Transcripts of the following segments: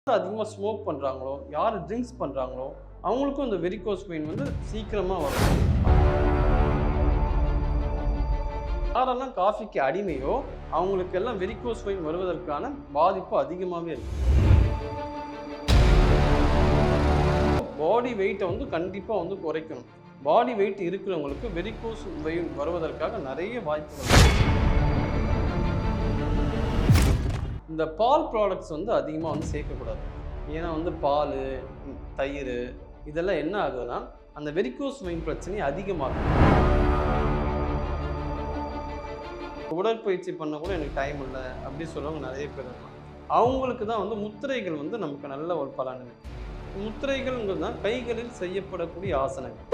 அதிகமாக ஸ்மோக் பண்ணுறாங்களோ, யார் ட்ரிங்க்ஸ் பண்ணுறாங்களோ, அவங்களுக்கும் இந்த வெரிகோஸ் வெயின் வந்து சீக்கிரமாக வரும். யாரெல்லாம் காஃபிக்கு அடிமையோ அவங்களுக்கெல்லாம் வெரிகோஸ் வெயின் வருவதற்கான பாதிப்பு அதிகமாகவே இருக்கு. பாடி வெயிட்டை வந்து கண்டிப்பாக வந்து குறைக்கணும். பாடி வெயிட் இருக்கிறவங்களுக்கு வெரிகோஸ் வெயின் வருவதற்காக நிறைய வாய்ப்புகள் இருக்கு. இந்த பால் ப்ராடக்ட்ஸ் வந்து அதிகமாக வந்து சேர்க்கக்கூடாது. ஏன்னா வந்து பால், தயிர் இதெல்லாம் என்ன ஆகுதுன்னா அந்த வெரிகோஸ் வெயின் பிரச்சனையை அதிகமாகும். உடற்பயிற்சி பண்ண கூட எனக்கு டைம் இல்லை அப்படி சொல்லுவாங்க நிறைய பேர் இருக்கலாம். அவங்களுக்கு தான் வந்து முத்திரைகள் வந்து நமக்கு நல்ல ஒரு பலன் இருக்கு. முத்திரைகள்ங்கிறது தான் கைகளில் செய்யப்படக்கூடிய ஆசனங்கள்.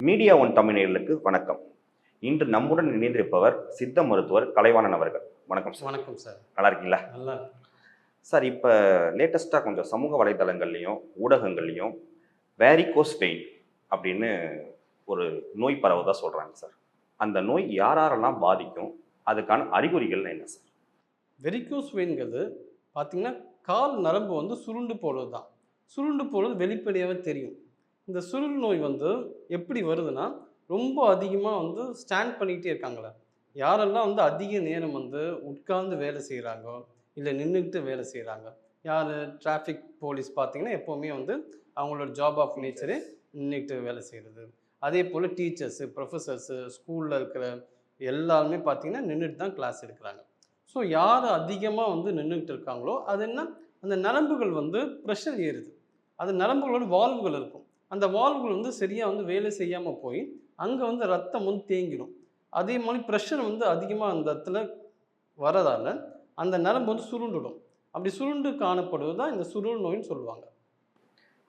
மீடியா ஒன் தமிழர்களுக்கு வணக்கம். இன்று நம்முடன் இணைந்திருப்பவர் சித்த மருத்துவர் கலைவாணன் அவர்கள். வணக்கம் சார். வணக்கம் சார். நல்லா இருக்கீங்களா? நல்லா சார், இப்போ லேட்டஸ்ட்டாக கொஞ்சம் சமூக வலைதளங்கள்லையும் ஊடகங்கள்லையும் வேரிகோஸ் வெயின் அப்படின்னு ஒரு நோய் பரவுதா சொல்கிறாங்க சார். அந்த நோய் யாரெல்லாம் பாதிக்கும், அதுக்கான அறிகுறிகள் என்ன சார்? வெரிகோஸ் வெயின்கிறது பார்த்தீங்கன்னா கால் நரம்பு வந்து சுருண்டு போகிறது தான். சுருண்டு போகிறது வெளிப்படையாகவே தெரியும். இந்த சுருள் நோய் வந்து எப்படி வருதுன்னா ரொம்ப அதிகமாக வந்து ஸ்டாண்ட் பண்ணிக்கிட்டே இருக்காங்களே, யாரெல்லாம் வந்து அதிக நேரம் வந்து உட்கார்ந்து வேலை செய்கிறாங்கோ இல்லை நின்றுக்கிட்டு வேலை செய்கிறாங்க. யார் டிராஃபிக் போலீஸ் பார்த்தீங்கன்னா எப்போவுமே வந்து அவங்களோட ஜாப் ஆஃப் நேச்சரே நின்றுக்கிட்டு வேலை செய்கிறது. அதே போல் டீச்சர்ஸு, ப்ரொஃபஸர்ஸு, ஸ்கூலில் இருக்கிற எல்லாருமே பார்த்தீங்கன்னா நின்றுட்டு தான் கிளாஸ் எடுக்கிறாங்க. ஸோ யார் அதிகமாக வந்து நின்றுக்கிட்டு இருக்காங்களோ அது என்ன, அந்த நரம்புகள் வந்து ப்ரெஷர் ஏறுது. அது நரம்புகளோட வால்வுகள் இருக்கும். அந்த வால்வுகள் வந்து சரியாக வந்து வேலை செய்யாமல் போய் அங்கே வந்து ரத்தம் வந்து தேங்கிடும். அதே மாதிரி ப்ரெஷர் வந்து அதிகமாக அந்த இடத்துல வரதால் அந்த நரம்பு வந்து சுருண்டுடும். அப்படி சுருண்டு காணப்படுவது தான் இந்த சுருள் நோயின்னு சொல்லுவாங்க.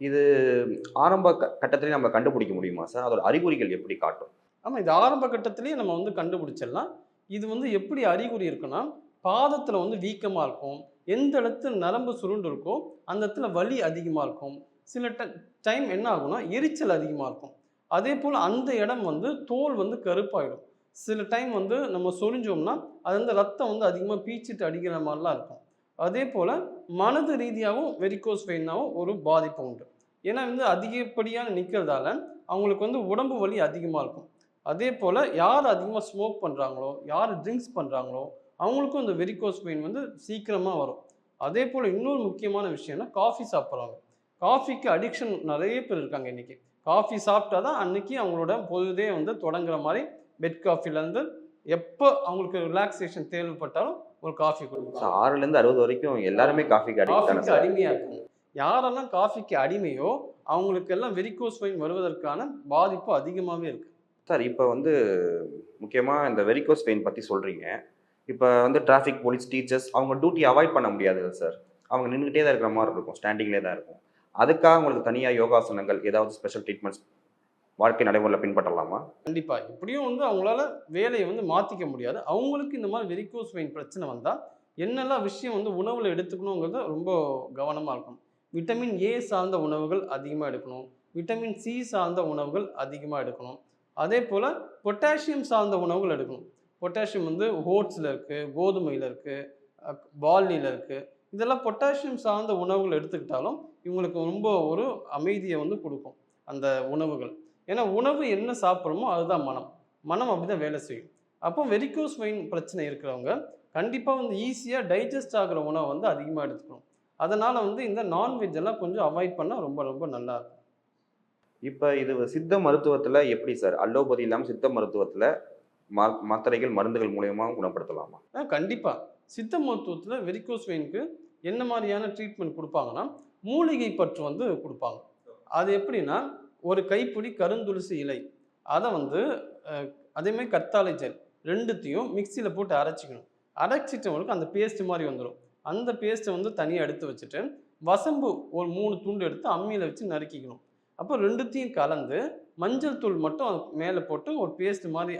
இது ஆரம்ப கட்டத்திலேயே நம்ம கண்டுபிடிக்க முடியுமா சார்? அதோட அறிகுறிகள் எப்படி காட்டும்? ஆமாம், இது ஆரம்ப கட்டத்திலேயே நம்ம வந்து கண்டுபிடிச்சிடலாம். இது வந்து எப்படி அறிகுறி இருக்குன்னா, பாதத்தில் வந்து வீக்கமாக இருக்கும். எந்த இடத்துல நரம்பு சுருண்டு இருக்கோ அந்த இடத்துல வலி அதிகமாக இருக்கும். சில டைம் என்ன ஆகும்னா எரிச்சல் அதிகமாக இருக்கும். அதே போல் அந்த இடம் வந்து தோல் வந்து கருப்பாயிடும். சில டைம் வந்து நம்ம சொரிஞ்சோம்னா அது வந்து ரத்தம் வந்து அதிகமாக பீச்சிட்டு அடிக்கிற மாதிரிலாம் இருக்கும். அதே போல் மனது ரீதியாகவும் வெரிகோஸ் வெயினாகவும் ஒரு பாதிப்பு உண்டு. ஏன்னா வந்து அதிகப்படியாக நிற்கிறதால அவங்களுக்கு வந்து உடம்பு வலி அதிகமாக இருக்கும். அதே போல் யார் அதிகமாக ஸ்மோக் பண்ணுறாங்களோ, யார் ட்ரிங்க்ஸ் பண்ணுறாங்களோ அவங்களுக்கும் இந்த வெரிகோஸ் வெயின் வந்து சீக்கிரமாக வரும். அதே போல் இன்னொரு முக்கியமான விஷயம்னா காஃபி சாப்பிட்றாங்க. காஃபிக்கு அடிக்ஷன் நிறைய பேர் இருக்காங்க இன்றைக்கி. காஃபி சாப்பிட்டா தான் அன்றைக்கி அவங்களோட பொழுதே வந்து தொடங்குற மாதிரி. பெட் காஃபிலேருந்து எப்போ அவங்களுக்கு ரிலாக்ஸேஷன் தேவைப்பட்டாலும் ஒரு காஃபி கொடுப்பாங்க. 6லேருந்து 60 வரைக்கும் எல்லாருமே காஃபிக்கு அடிமையாக இருக்காங்க. யாரெல்லாம் காஃபிக்கு அடிமையோ அவங்களுக்கெல்லாம் வெரிகோஸ் வெயின் வருவதற்கான பாதிப்பு அதிகமாகவே இருக்குது சார். இப்போ வந்து முக்கியமாக இந்த வெரிகோஸ் வெயின் பற்றி சொல்கிறீங்க. இப்போ வந்து டிராஃபிக் போலீஸ், டீச்சர்ஸ் அவங்க டியூட்டி அவாய்ட் பண்ண முடியாது சார். அவங்க நின்றுக்கிட்டே தான் இருக்கிற மாதிரி இருக்கும், ஸ்டாண்டிங்லேயே தான் இருக்கும். அதுக்காக உங்களுக்கு தனியாக யோகாசனங்கள் ஏதாவது ஸ்பெஷல் ட்ரீட்மெண்ட்ஸ் வாழ்க்கை நடைமுறையில் பின்பற்றலாமா? கண்டிப்பாக. இப்படியும் வந்து அவங்களால வேலையை வந்து மாற்றிக்க முடியாது. அவங்களுக்கு இந்த மாதிரி வெரிகோஸ் வெயின் பிரச்சனை வந்தால் என்னெல்லாம் விஷயம் வந்து உணவில் எடுத்துக்கணுங்கிறத ரொம்ப கவனமாக இருக்கணும். விட்டமின் ஏ சார்ந்த உணவுகள் அதிகமாக எடுக்கணும். விட்டமின் சி சார்ந்த உணவுகள் அதிகமாக எடுக்கணும். அதே போல் பொட்டாசியம் சார்ந்த உணவுகள் எடுக்கணும். பொட்டாசியம் வந்து ஓட்ஸில் இருக்குது, கோதுமையில் இருக்குது, பார்லியில் இருக்குது. இதெல்லாம் பொட்டாசியம் சார்ந்த உணவுகள் எடுத்துக்கிட்டாலும் இவங்களுக்கு ரொம்ப ஒரு அமைதியை வந்து கொடுக்கும் அந்த உணவுகள். ஏன்னா உணவு என்ன சாப்பிட்றோமோ அதுதான் மனம். மனம் அப்படி தான் வேலை செய்யும். அப்போ வெரிகோஸ் வெயின் பிரச்சனை இருக்கிறவங்க கண்டிப்பாக வந்து ஈஸியாக டைஜஸ்ட் ஆகிற உணவை வந்து அதிகமாக எடுத்துக்கணும். அதனால் வந்து இந்த நான்வெஜ் எல்லாம் கொஞ்சம் அவாய்ட் பண்ணால் ரொம்ப ரொம்ப நல்லாயிருக்கும். இப்போ இது சித்த மருத்துவத்தில் எப்படி சார்? அலோபதி இல்லாமல் சித்த மருத்துவத்தில் மாத்திரைகள், மருந்துகள் மூலயமா குணப்படுத்தலாமா? கண்டிப்பாக. சித்த மருத்துவத்தில் வெரிகோஸ் வெயினுக்கு என்ன மாதிரியான ட்ரீட்மெண்ட் கொடுப்பாங்கன்னா மூலிகை பற்று வந்து கொடுப்பாங்க. அது எப்படின்னா ஒரு கைப்பிடி கருந்துளசி இலை, அதை வந்து அதேமாதிரி கத்தாழை ஜெல் ரெண்டுத்தையும் மிக்சியில் போட்டு அரைச்சிக்கணும். அரைச்சிட்டவங்களுக்கு அந்த பேஸ்ட் மாதிரி வந்துடும். அந்த பேஸ்ட்டை வந்து தனியாக எடுத்து வச்சுட்டு வசம்பு ஒரு 3 துண்டு எடுத்து அம்மியில் வச்சு நறுக்கிக்கணும். அப்போ ரெண்டுத்தையும் கலந்து மஞ்சள் தூள் மட்டும் மேலே போட்டு ஒரு பேஸ்ட் மாதிரி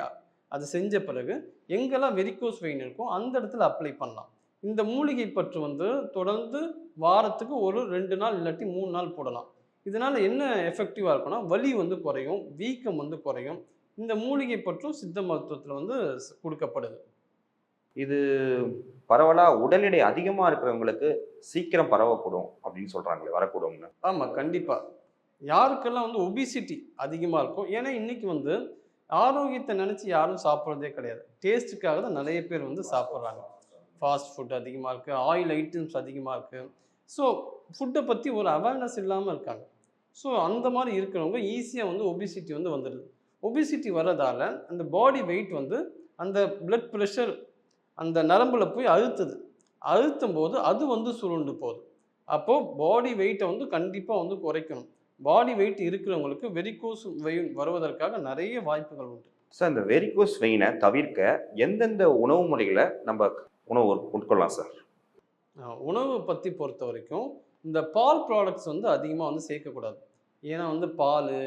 அது செஞ்ச பிறகு எங்கெல்லாம் வெரிகோஸ் வெயின் இருக்கோ அந்த இடத்துல அப்ளை பண்ணலாம். இந்த மூலிகை பற்று வந்து தொடர்ந்து வாரத்துக்கு ஒரு 2 நாள் இல்லாட்டி 3 நாள் போடலாம். இதனால என்ன எஃபெக்டிவா இருக்கும்னா, வலி வந்து குறையும், வீக்கம் வந்து குறையும். இந்த மூலிகை பற்றும் சித்த மருத்துவத்துல வந்து குடுக்கப்படுது. இது பரவலா உடல் எடை அதிகமா இருக்கிறவங்களுக்கு சீக்கிரம் பரவக்கூடும் அப்படின்னு சொல்றாங்களே, வரக்கூடும்னு. ஆமா, கண்டிப்பா. யாருக்கெல்லாம் வந்து ஒபிசிட்டி அதிகமா இருக்கோ, ஏன்னா இன்னைக்கு வந்து ஆரோக்கியத்த நெனச்சு யாரும் சாப்பிடுறதே கிடையாது. டேஸ்ட்டுக்காக தான் நெறைய பேர் வந்து சாப்பிடுறாங்க. ஃபாஸ்ட் ஃபுட் அதிகமா இருக்கு, ஆயில் ஐட்டம்ஸ் அதிகமா இருக்கு. ஸோ ஃபுட்ட பத்தி ஒரு அவேர்னஸ் இல்லாம இருக்காங்க. ஸோ அந்த மாரி இருக்கிறவங்க ஈஸியா வந்து ஒபிசிட்டி வந்து வந்துடுது. ஒபிசிட்டி வர்றதால அந்த பாடி வெயிட் வந்து அந்த பிளட் பிரஷர் அந்த நரம்புல போய் அழுத்துது. அழுத்தும்போது அது வந்து சுருண்டு போகுது. அப்போ பாடி வெயிட்ட வந்து கண்டிப்பா வந்து குறைக்கணும். பாடி வெயிட் இருக்கிறவங்களுக்கு வெரிகோஸ் வெயின் வருவதற்காக நெறைய வாய்ப்புகள் உண்டு. சார், இந்த வெரிகோஸ் வெயினை தவிர்க்க எந்தெந்த உணவு முறைகளை நம்ம உணவு உட்கொள்ளலாம் சார்? உணவு பத்தி பொறுத்தவரைக்கும், இந்த பால் ப்ராடக்ட்ஸ் வந்து அதிகமா வந்து சேர்க்கக்கூடாது. ஏன்னா வந்து பாலு,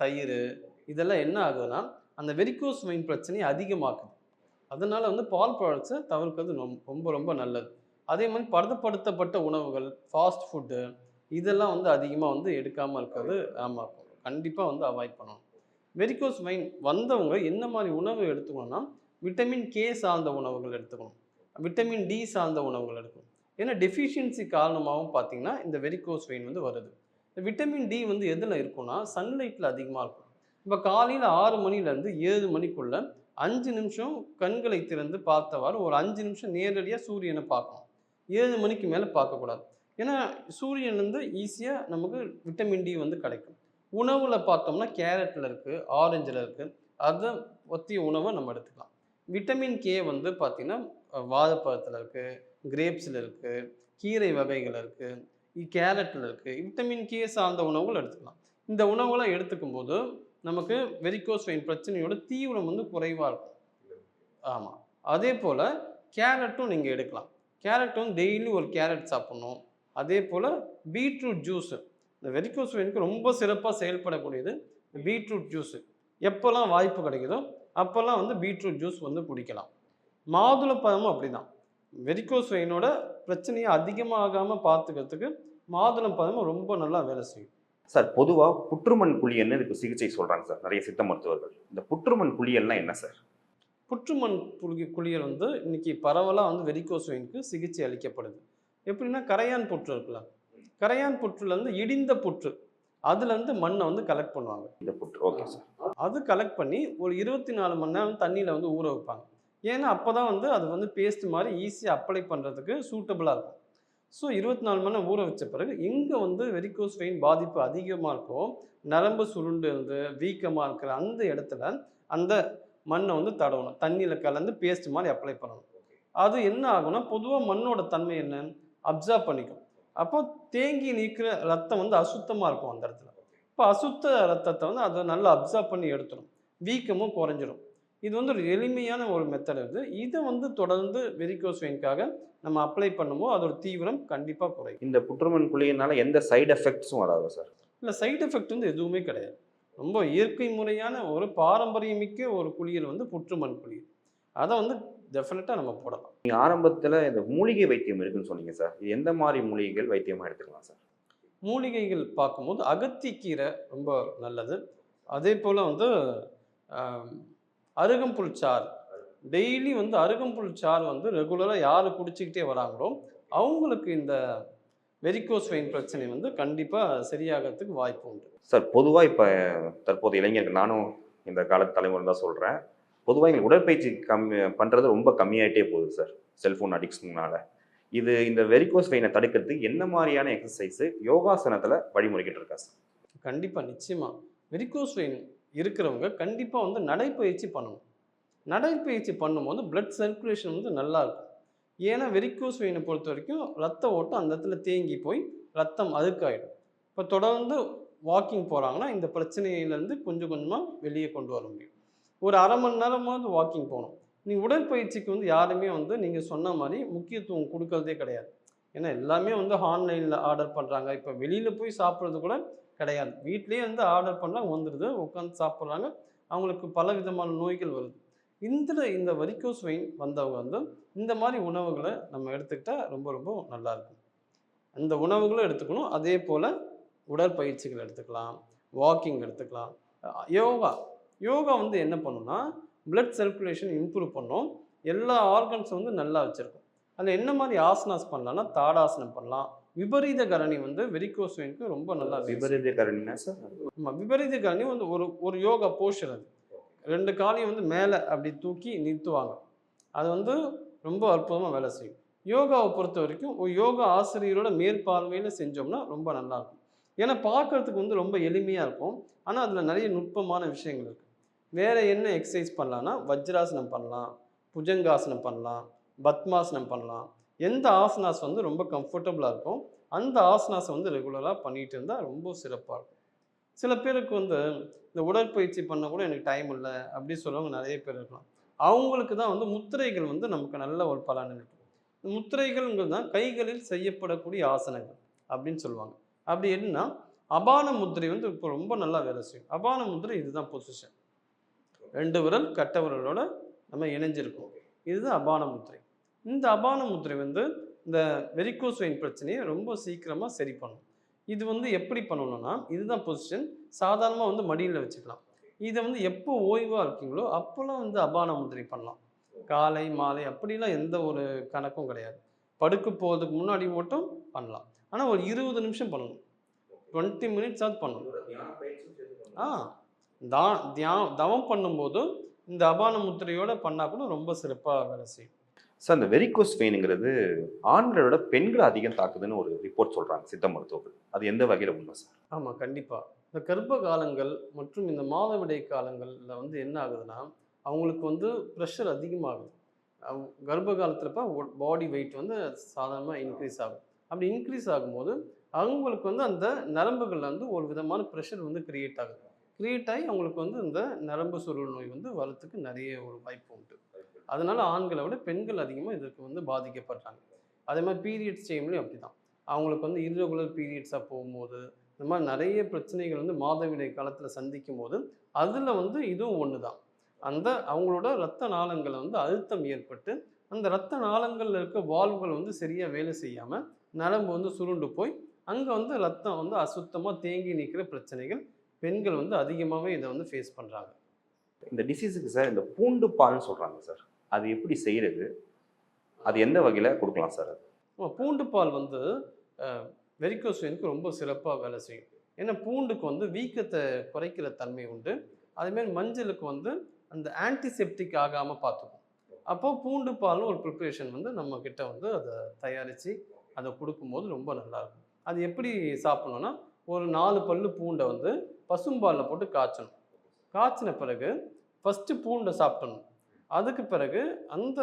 தயிரு இதெல்லாம் என்ன ஆகுதுன்னா, அந்த வெரிகோஸ் வெயின் பிரச்சனைய அதிகமாக்குது. அதனால வந்து பால் ப்ராடக்ட்ஸை தவிர்க்கிறது ரொம்ப ரொம்ப நல்லது. அதே மாதிரி பதப்படுத்தப்பட்ட உணவுகள், ஃபாஸ்ட் ஃபுட்டு இதெல்லாம் வந்து அதிகமா வந்து எடுக்காம இருக்கிறது ஆமா. கண்டிப்பா வந்து அவாய்ட் பண்ணணும். வெரிகோஸ் வெயின் வந்தவங்க என்ன மாரி உணவு எடுத்துக்கணும்னா, விட்டமின் கே சார்ந்த உணவுகள் எடுத்துக்கணும். விட்டமின் டி சார்ந்த உணவுகள் எடுக்கணும். ஏன்னா டெஃபிஷியன்சி காரணமாகவும் பார்த்தீங்கன்னா, இந்த வெரிகோஸ் வெயின் வந்து வருது. இந்த விட்டமின் டி வந்து எதில இருக்கும்னா, சன்லைட்ல அதிகமா இருக்கும். இப்ப காலையில 6 மணிலேருந்து 7 மணிக்குள்ள 5 நிமிஷம் கண்களை திறந்து பார்த்தவாறு ஒரு 5 நிமிஷம் நேரடியா சூரியன பார்க்கணும். 7 மணிக்கு மேல பார்க்கக்கூடாது. ஏன்னா சூரியன்லேருந்து ஈஸியா நமக்கு விட்டமின் டி வந்து கிடைக்கும். உணவுல பார்த்தோம்னா கேரட்ல இருக்கு, ஆரஞ்சுல இருக்கு. அத ஒத்திய உணவ நம்ம எடுத்துக்கலாம். விட்டமின் கே வந்து பார்த்தீங்கன்னா, வாழைப்பழத்துல இருக்கு, கிரேப்ஸ்ல இருக்கு, கீரை வகைகள் இருக்கு, கேரட்ல இருக்கு. விட்டமின் கே சார்ந்த உணவுகள் எடுத்துக்கலாம். இந்த உணவுகள எடுத்துக்கும்போது, நமக்கு வெரிகோஸ் வெயின் பிரச்சனையோட தீவிரம் வந்து குறைவா இருக்கும். ஆமா. அதேபோல கேரட்டும் நீங்க எடுக்கலாம். கேரட் வந்து டெய்லி ஒரு கேரட் சாப்பிடணும். அதேபோல பீட்ரூட் ஜூஸ். இந்த வெரிகோஸ் வெயினுக்கு ரொம்ப சிறப்பா செயல்படக்கூடியது பீட்ரூட் ஜூஸ். எப்போலாம் வாய்ப்பு கிடைக்குதோ, அப்போலாம் வந்து பீட்ரூட் ஜூஸ் வந்து குடிக்கலாம். மாதுளப்பழமும் அப்படிதான். வெரிகோஸ் வெயினோட பிரச்சனைய அதிகமாகாம பார்த்துக்கிறதுக்கு மாதுளம்பழமும் ரொம்ப நல்லா வேலை செய்யும். சார், பொதுவா புற்றுமண் குழியல்னு இதுக்கு சிகிச்சை சொல்றாங்க சார் நிறைய சித்த மருத்துவர்கள். இந்த புற்றுமண் குழியல்னா என்ன சார்? புற்றுமண் குளியல் வந்து இன்னைக்கு பரவலா வந்து வெரிகோஸ் வெயினுக்கு சிகிச்சை அளிக்கப்படுது. எப்படின்னா கரையான் புற்று இருக்குல்ல, கரையான் புற்றுலேருந்து இடிந்த புற்று அதுலேருந்து மண்ணை வந்து கலெக்ட் பண்ணுவாங்க. இந்த புற்று, ஓகே சார். அது கலெக்ட் பண்ணி ஒரு 24 மணி நேரம் தண்ணியில் வந்து ஊற வைப்பாங்க. ஏன்னா அப்போ தான் வந்து அது வந்து பேஸ்ட் மாதிரி ஈஸியாக அப்ளை பண்ணுறதுக்கு சூட்டபுளாக இருக்கும். ஸோ 24 மணி நேரம் ஊற வச்ச பிறகு எங்கே வந்து வெரிகோஸ் வெயின் பாதிப்பு அதிகமாக இருக்கோ, நரம்பு சுருண்டு இருந்து வீக்கமாக இருக்கிற அந்த இடத்துல அந்த மண்ணை வந்து தடவணும். தண்ணியில் கலந்து பேஸ்ட் மாதிரி அப்ளை பண்ணணும். அது என்ன ஆகும்னா, பொதுவாக மண்ணோட தன்மை என்ன, அப்சார்ப் பண்ணிக்கும். அப்போ தேங்கி நிற்கிற ரத்தம் வந்து அசுத்தமாக இருக்கும் அந்த இடத்துல. இப்போ அசுத்த ரத்தத்தை வந்து அதை நல்லா அப்சார்ப் பண்ணி எடுத்துடும். வீக்கமும் குறைஞ்சிரும். இது வந்து ஒரு எளிமையான ஒரு மெத்தட் இது. இதை வந்து தொடர்ந்து வெரிகோஸ் வெயின்காக நம்ம அப்ளை பண்ணும்போது அதோட தீவிரம் கண்டிப்பாக குறையும். இந்த புற்றுமண் குழியினால எந்த சைடு எஃபெக்ட்ஸும் வராது சார்? இல்லை, சைடு எஃபெக்ட் வந்து எதுவுமே கிடையாது. ரொம்ப இயற்கை முறையான ஒரு பாரம்பரியமிக்க ஒரு குளியல் வந்து புற்றுமண் குளியல். அதை வந்து டெஃபினட்டாக நம்ம போடலாம். நீங்க ஆரம்பத்துல இந்த மூலிகை வைத்தியம் இருக்குன்னு சொன்னீங்க சார். இது எந்த மாதிரி மூலிகைகள் வைத்தியமா எடுத்துக்கலாம் சார்? மூலிகைகள் பார்க்கும்போது அகத்திக்கீரை ரொம்ப நல்லது. அதே போல் வந்து ஆம், அருகம்புல் சாறு. டெய்லி வந்து அருகம்புல் சாறு வந்து ரெகுலராக யார் குடிச்சிக்கிட்டே வராங்களோ அவங்களுக்கு இந்த வெரிகோஸ் வெயின் பிரச்சனை வந்து கண்டிப்பாக சரியாகிறதுக்கு வாய்ப்பு உண்டு. சார், பொதுவா இப்ப தற்போது இளைஞர்கள், நானும் இந்த காலத்து தலைமுறை தான் சொல்றேன், பொதுவா எங்களுக்கு உடற்பயிற்சி பண்றது ரொம்ப கம்மியாயிட்டே போகுது சார், செல்போன் அடிக்ஷனால. இந்த வெரிகோஸ் வெயினை தடுக்கிறதுக்கு என்ன மாதிரியான எக்ஸசைஸ் யோகாசனத்துல வழிமுறைகிட்டு இருக்கா சார்? கண்டிப்பாக நிச்சயமாக வெரிகோஸ் வெயின் இருக்கிறவங்க கண்டிப்பாக வந்து நடைப்பயிற்சி பண்ணணும். நடைப்பயிற்சி பண்ணும்போது பிளட் சர்க்குலேஷன் வந்து நல்லா இருக்கும். ஏன்னா வெரிகோஸ் வெயினை பொறுத்த வரைக்கும் ரத்த ஓட்டம் அந்த இடத்துல தேங்கி போய் ரத்தம் அழுக்காயிடும். இப்போ தொடர்ந்து வாக்கிங் போகிறாங்கன்னா இந்த பிரச்சனையிலேருந்து கொஞ்சம் கொஞ்சமாக வெளியே கொண்டு வர முடியும். ஒரு அரை மணி நேரமாவது வாக்கிங் போகணும். நீங்கள் உடற்பயிற்சிக்கு வந்து யாருமே வந்து நீங்கள் சொன்ன மாதிரி முக்கியத்துவம் கொடுக்கறதே கிடையாது. ஏன்னா எல்லாமே வந்து ஆன்லைனில் ஆர்டர் பண்ணுறாங்க. இப்போ வெளியில் போய் சாப்பிட்றது கூட கிடையாது. வீட்லேயே வந்து ஆர்டர் பண்ணுறாங்க, வந்துடுது, உட்காந்து சாப்பிட்றாங்க. அவங்களுக்கு பல விதமான நோய்கள் வருது. இந்த வெரிகோஸ் வெயின் வந்தவங்க வந்து இந்த மாதிரி உணவுகளை நம்ம எடுத்துக்கிட்டா ரொம்ப ரொம்ப நல்லா இருக்கும். அந்த உணவுகளும் எடுத்துக்கணும். அதே போல் உடற்பயிற்சிகள் எடுத்துக்கலாம், வாக்கிங் எடுத்துக்கலாம். யோகா யோகா வந்து என்ன பண்ணுன்னா, பிளட் சர்க்குலேஷன் இம்ப்ரூவ் பண்ணும். எல்லா ஆர்கன்ஸும் வந்து நல்லா வச்சுருக்கும். அதில் என்ன மாதிரி ஆசனாஸ் பண்ணலாம்னா, தாடாசனம் பண்ணலாம். விபரீத கரணி வந்து வெரிகோஸ் வெயினுக்கு ரொம்ப நல்லா விபரீத கரணினா சார்? ஆமாம், விபரீத கரணி வந்து ஒரு ஒரு யோகா போஸ்டர் அது. 2 காலையும் வந்து மேலே அப்படி தூக்கி நிறுத்துவாங்க. அது வந்து ரொம்ப அற்புதமாக வேலை செய்யும். யோகாவை பொறுத்த வரைக்கும் ஒரு யோகா ஆசிரியரோட மேற்பார்வையில் செஞ்சோம்னா ரொம்ப நல்லாயிருக்கும். ஏன்னா பார்க்கறதுக்கு வந்து ரொம்ப எளிமையாக இருக்கும். ஆனால் அதில் நிறைய நுட்பமான விஷயங்கள் இருக்குது. வேறு என்ன எக்ஸசைஸ் பண்ணலான்னா, வஜ்ராசனம் பண்ணலாம், புஜங்காசனம் பண்ணலாம், பத்மாசனம் பண்ணலாம். எந்த ஆசனாஸ் வந்து ரொம்ப கம்ஃபர்டபுளாக இருக்கும், அந்த ஆசனாஸை வந்து ரெகுலராக பண்ணிகிட்டு இருந்தால் ரொம்ப சிறப்பாக இருக்கும். சில பேருக்கு வந்து இந்த உடற்பயிற்சி பண்ண கூட எனக்கு டைம் இல்லை அப்படி சொல்லுவாங்க, நிறைய பேர் இருக்கலாம். அவங்களுக்கு தான் வந்து முத்திரைகள் வந்து நமக்கு நல்ல ஒரு பலன் இருக்கும். இந்த முத்திரைகள்ங்கிறது தான் கைகளில் செய்யப்படக்கூடிய ஆசனங்கள் அப்படின்னு சொல்லுவாங்க. அப்படி என்னன்னா, அபான முத்திரை வந்து இப்போ ரொம்ப நல்லா வேலை செய்யும். அபான முத்திரை இதுதான் பொசிஷன். 2 விரல் கட்டை விரலோட நம்ம இணைஞ்சிருக்கோம். இதுதான் அபான முத்திரை. இந்த அபான முத்திரை வந்து இந்த வெரிகோஸ் வெயின் பிரச்சனையை ரொம்ப சீக்கிரமாக சரி பண்ணும். இது வந்து எப்படி பண்ணணும்னா, இதுதான் பொசிஷன். சாதாரணமாக வந்து மடியில் வச்சுக்கலாம். இதை வந்து எப்போ ஓய்வாக இருக்கீங்களோ அப்போல்லாம் வந்து அபான முத்திரை பண்ணலாம். காலை மாலை அப்படிலாம் எந்த ஒரு கணக்கும் கிடையாது. படுக்க போகிறதுக்கு முன்னாடி மட்டும் பண்ணலாம். ஆனால் ஒரு 20 நிமிஷம் பண்ணணும். 20 மினிட்ஸாவது பண்ணணும். ஆ தா தியா தவம் பண்ணும்போது இந்த அபான முத்திரையோட பண்ணால் கூட ரொம்ப சிறப்பாக வேலை செய்யும். சார், இந்த வெரிகோஸ் வெயினுங்கிறது ஆண்களை விட பெண்களை அதிகம் தாக்குதுன்னு ஒரு ரிப்போர்ட் சொல்றாங்க சித்த மருத்துவர்கள். அது எந்த வகையில் உண்மை சார்? ஆமாம், கண்டிப்பாக. இந்த கர்ப்ப காலங்கள் மற்றும் இந்த மாதவிடை காலங்களில் வந்து என்ன ஆகுதுன்னா, அவங்களுக்கு வந்து ப்ரெஷர் அதிகமாகுது. கர்ப்ப காலத்தில் இப்போ பாடி வெயிட் வந்து சாதாரணமாக இன்க்ரீஸ் ஆகும். அப்படி இன்க்ரீஸ் ஆகும்போது அவங்களுக்கு வந்து அந்த நரம்புகளில் வந்து ஒரு விதமான ப்ரெஷர் வந்து கிரியேட் ஆகுது. கிரியேட் ஆகி அவங்களுக்கு வந்து இந்த நரம்பு சுருள் நோய் வந்து வரத்துக்கு நிறைய ஒரு வாய்ப்பு உண்டு. அதனால ஆண்களை விட பெண்கள் அதிகமாக இதற்கு வந்து பாதிக்கப்படுறாங்க. அதே மாதிரி பீரியட்ஸ் டைம்லேயும் அப்படி தான். அவங்களுக்கு வந்து இர்ரெகுலர் பீரியட்ஸாக போகும்போது இந்த மாதிரி நிறைய பிரச்சனைகள் வந்து மாதவிடை காலத்தில் சந்திக்கும் போது அதில் வந்து இதுவும் ஒன்று தான். அந்த அவங்களோட இரத்த நாளங்களை வந்து அழுத்தம் ஏற்பட்டு அந்த இரத்த நாளங்களில் இருக்க வால்வுகள் வந்து சரியாக வேலை செய்யாமல் நரம்பு வந்து சுருண்டு போய் அங்கே வந்து ரத்தம் வந்து அசுத்தமாக தேங்கி நிற்கிற பிரச்சனைகள் பெண்கள் வந்து அதிகமாகவே இதை வந்து ஃபேஸ் பண்ணுறாங்க. இந்த டிசீஸுக்கு சார் இந்த பூண்டு பால்னு சொல்றாங்க சார். அது எப்படி செய்யறது? அது எந்த வகையில் கொடுக்கலாம் சார்? அது பூண்டு பால் வந்து வெரிகோஸ் வெயினுக்கு ரொம்ப சிறப்பாக வேலை செய்யும். ஏன்னா பூண்டுக்கு வந்து வீக்கத்தை குறைக்கிற தன்மை உண்டு. அதேமாதிரி மஞ்சளுக்கு வந்து அந்த ஆன்டிசெப்டிக் ஆகாமல் பார்த்துக்கும். அப்போது பூண்டு பால்னு ஒரு ப்ரிப்ரேஷன் வந்து நம்ம கிட்ட வந்து அதை தயாரித்து அதை கொடுக்கும்போது ரொம்ப நல்லாயிருக்கும். அது எப்படி சாப்பிட்ணுன்னா, ஒரு 4 பல்லு பூண்டை வந்து பசும்பாலில் போட்டு காய்ச்சணும். காய்ச்சின பிறகு ஃபஸ்ட்டு பூண்டை சாப்பிடணும். அதுக்கு பிறகு அந்த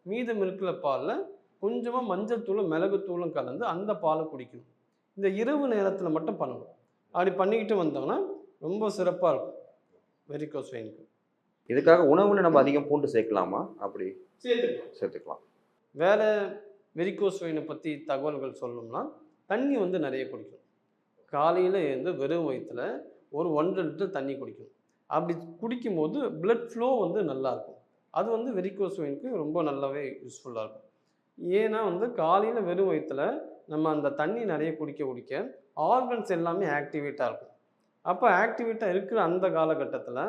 மீதம் இருக்கிற பாலில் கொஞ்சமாக மஞ்சள் தூளும் மிளகுத்தூளும் கலந்து அந்த பாலை குடிக்கணும். இந்த இரவு நேரத்தில் மட்டும் பண்ணணும். அப்படி பண்ணிக்கிட்டு வந்தோம்னா ரொம்ப சிறப்பாக இருக்கும் வெரிகோஸ் வெயினுக்கு. இதுக்காக உணவுல நம்ம அதிகம் பூண்டு சேர்க்கலாமா? அப்படி சேர்த்துக்கலாம். வேற வெரிகோஸ் வெயினை பற்றி தகவல்கள் சொல்லணும்னா, தண்ணி வந்து நிறைய குடிக்கணும். காலையில் எழுந்து வெறும் வயிற்றுல ஒரு 1.5 லிட்டர் தண்ணி குடிக்கணும். அப்படி குடிக்கும்போது பிளட் ஃப்ளோ வந்து நல்லாயிருக்கும். அது வந்து வெரிகோஸ் வெயினுக்கு ரொம்ப நல்லாவே யூஸ்ஃபுல்லாக இருக்கும். ஏன்னா வந்து காலையில் வெறும் வயிற்றுல நம்ம அந்த தண்ணி நிறைய குடிக்க குடிக்க ஆர்கன்ஸ் எல்லாமே ஆக்டிவேட்டாக இருக்கும். அப்போ ஆக்டிவேட்டாக இருக்கிற அந்த காலகட்டத்தில்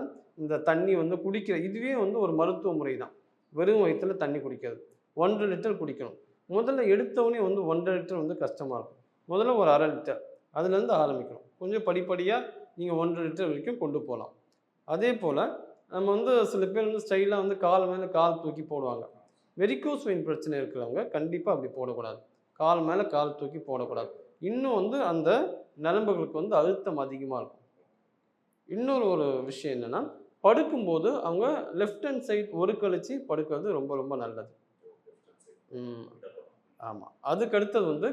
இந்த தண்ணி வந்து குடிக்கிற இதுவே வந்து ஒரு மருத்துவ முறை தான். வெறும் வயிற்றுல தண்ணி குடிக்கிறது 1.5 லிட்டர் குடிக்கணும். முதல்ல எடுத்தவொடனே வந்து 1.5 லிட்டர் வந்து கஷ்டமாக இருக்கும். முதல்ல ஒரு 1/2 லிட்டர் அதுலேருந்து ஆரம்பிக்கணும். கொஞ்சம் படிப்படியாக நீங்கள் 1.5 லிட்டர் வரைக்கும் கொண்டு போகலாம். அதே போல் நம்ம வந்து சில பேர் வந்து ஸ்டைலாக வந்து கால் மேலே கால் தூக்கி போடுவாங்க. வெரிகோஸ் வெயின் பிரச்சனை இருக்கிறவங்க கண்டிப்பாக அப்படி போடக்கூடாது. கால் மேலே கால் தூக்கி போடக்கூடாது. இன்னும் வந்து அந்த நரம்புகளுக்கு வந்து அழுத்தம் அதிகமாக இருக்கும். இன்னொரு விஷயம் என்னென்னா, படுக்கும்போது அவங்க லெஃப்ட் ஹேண்ட் சைட் ஒரு கழிச்சு படுக்கிறது ரொம்ப ரொம்ப நல்லது. ஆமாம். அதுக்கு அடுத்தது வந்து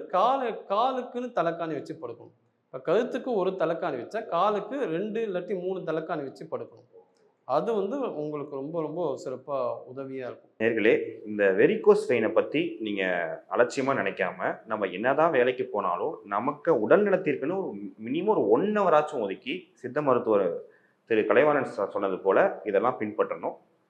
காலுக்குன்னு தலைக்காணி வச்சு படுக்கணும். இப்போ கழுத்துக்கு ஒரு தலைக்காணி வச்சா காலுக்கு 2 இல்லாட்டி 3 தலைக்காணி வச்சு படுக்கணும். அது வந்து உங்களுக்கு ரொம்ப ரொம்ப சிறப்பாக உதவியாக இருக்கும். நேர்களே, இந்த வெரிகோஸ் வெயினை பற்றி நீங்கள் அலட்சியமாக நினைக்காம, நம்ம என்னதான் வேலைக்கு போனாலும் நமக்கு உடல் நலத்திற்குன்னு மினிமம் ஒரு 1 ஹவர் ஒதுக்கி சித்த மருத்துவர் திரு கலைவாணன் சொன்னது போல இதெல்லாம் பின்பற்றணும்.